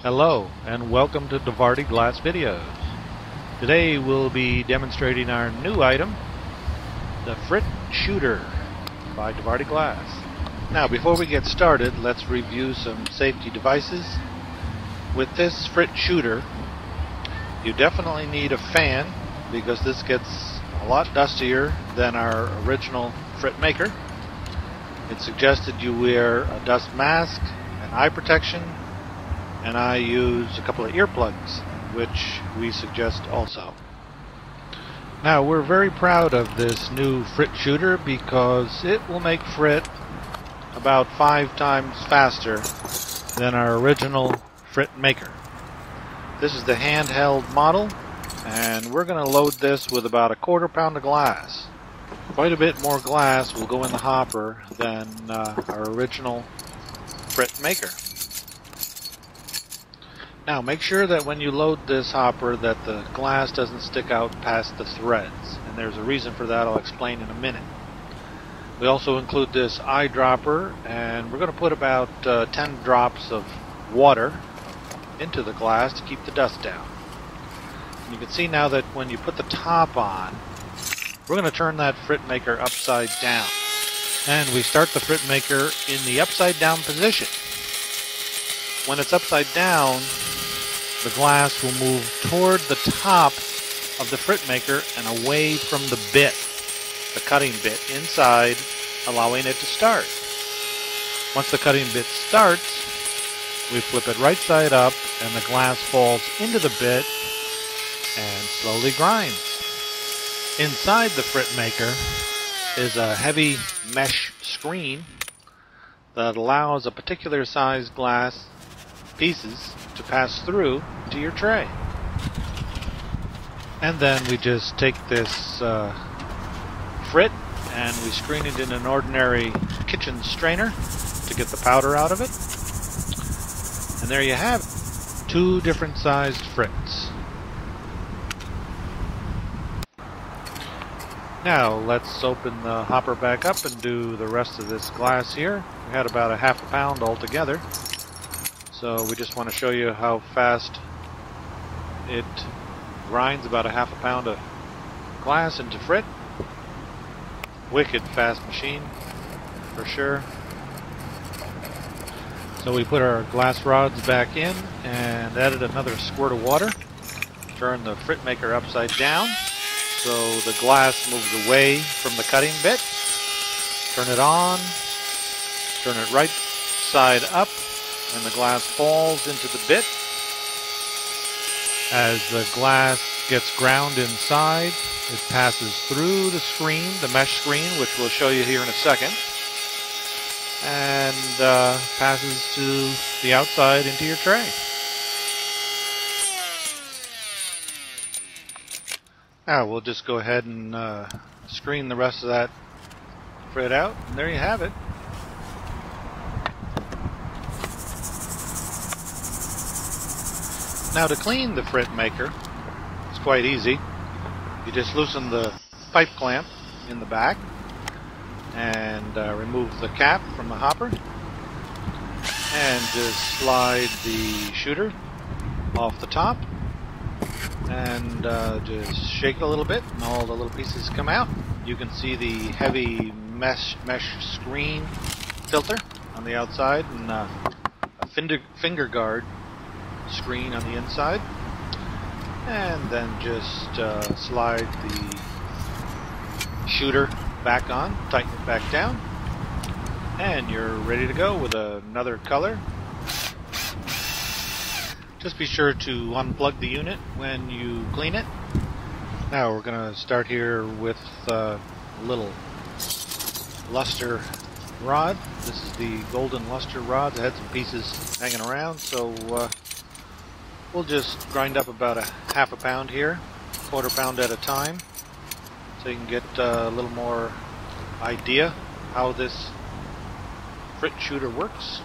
Hello and welcome to Devardi Glass Videos. Today we'll be demonstrating our new item, the Frit Shooter by Devardi Glass. Now before we get started, let's review some safety devices. With this Frit Shooter, you definitely need a fan because this gets a lot dustier than our original Frit maker. It's suggested you wear a dust mask, an eye protection, and I use a couple of earplugs, which we suggest also. Now we're very proud of this new Frit Shooter because it will make Frit about 5 times faster than our original Frit maker. This is the handheld model, and we're going to load this with about a 1/4 pound of glass. Quite a bit more glass will go in the hopper than our original Frit maker. Now make sure that when you load this hopper that the glass doesn't stick out past the threads, and there's a reason for that I'll explain in a minute. We also include this eyedropper, and we're going to put about 10 drops of water into the glass to keep the dust down. And you can see now that when you put the top on, we're going to turn that Frit maker upside down. And we start the Frit maker in the upside down position. When it's upside down, the glass will move toward the top of the Frit maker and away from the bit, the cutting bit inside, allowing it to start. Once the cutting bit starts, we flip it right side up and the glass falls into the bit and slowly grinds. Inside the Frit maker is a heavy mesh screen that allows a particular size glass pieces to pass through to your tray. And then we just take this Frit and we screen it in an ordinary kitchen strainer to get the powder out of it. And there you have it, 2 different sized Frits. Now let's open the hopper back up and do the rest of this glass here. We had about a 1/2 pound altogether. So we just want to show you how fast it grinds about a 1/2 pound of glass into Frit. Wicked fast machine for sure. So we put our glass rods back in and added another squirt of water. Turn the Frit maker upside down so the glass moves away from the cutting bit. Turn it on, turn it right side up, and the glass falls into the bit. As the glass gets ground inside, it passes through the screen, the mesh screen, which we'll show you here in a second, and passes to the outside into your tray. Now we'll just go ahead and screen the rest of that Frit out, and there you have it. Now to clean the Frit maker, it's quite easy. You just loosen the pipe clamp in the back and remove the cap from the hopper and just slide the shooter off the top and just shake it a little bit and all the little pieces come out. You can see the heavy mesh screen filter on the outside and a finger guard screen on the inside, and then just slide the shooter back on, tighten it back down, and you're ready to go with another color. Just be sure to unplug the unit when you clean it. Now we're going to start here with a little luster rod. This is the golden luster rod. It had some pieces hanging around, so we'll just grind up about a 1/2 pound here, 1/4 pound at a time, so you can get a little more idea how this Frit Shooter works.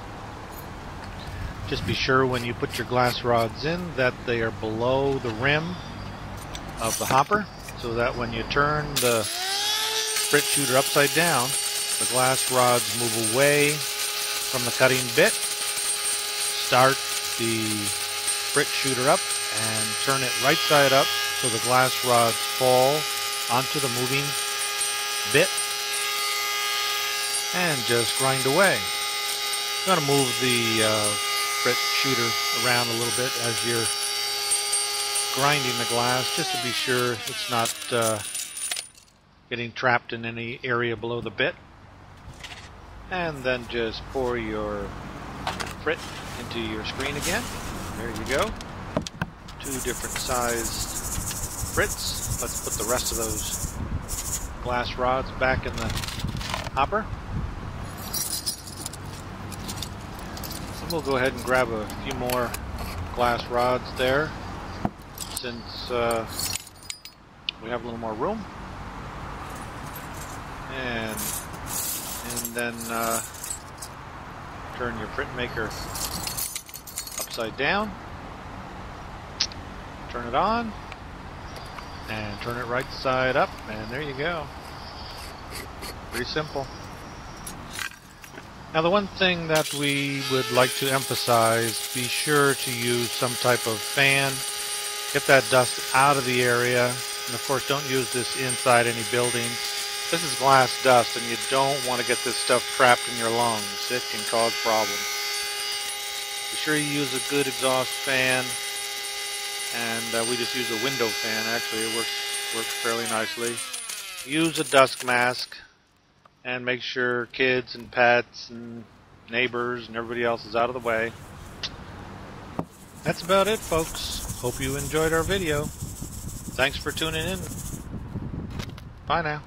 Just be sure when you put your glass rods in that they are below the rim of the hopper, so that when you turn the Frit Shooter upside down, the glass rods move away from the cutting bit, start the Frit shooter up and turn it right side up so the glass rods fall onto the moving bit, and just grind away. I'm going to move the Frit shooter around a little bit as you're grinding the glass, just to be sure it's not getting trapped in any area below the bit. And then just pour your Frit into your screen again. There you go. 2 different sized Frits. Let's put the rest of those glass rods back in the hopper. So we'll go ahead and grab a few more glass rods there, since we have a little more room. And then turn your Frit maker upside down, turn it on, and turn it right side up, and there you go. Pretty simple. Now, the one thing that we would like to emphasize, be sure to use some type of fan. Get that dust out of the area, and of course don't use this inside any buildings. This is glass dust, and you don't want to get this stuff trapped in your lungs. It can cause problems. Be sure you use a good exhaust fan, and we just use a window fan. Actually, it works fairly nicely. Use a dust mask, and make sure kids and pets and neighbors and everybody else is out of the way. That's about it, folks. Hope you enjoyed our video. Thanks for tuning in. Bye now.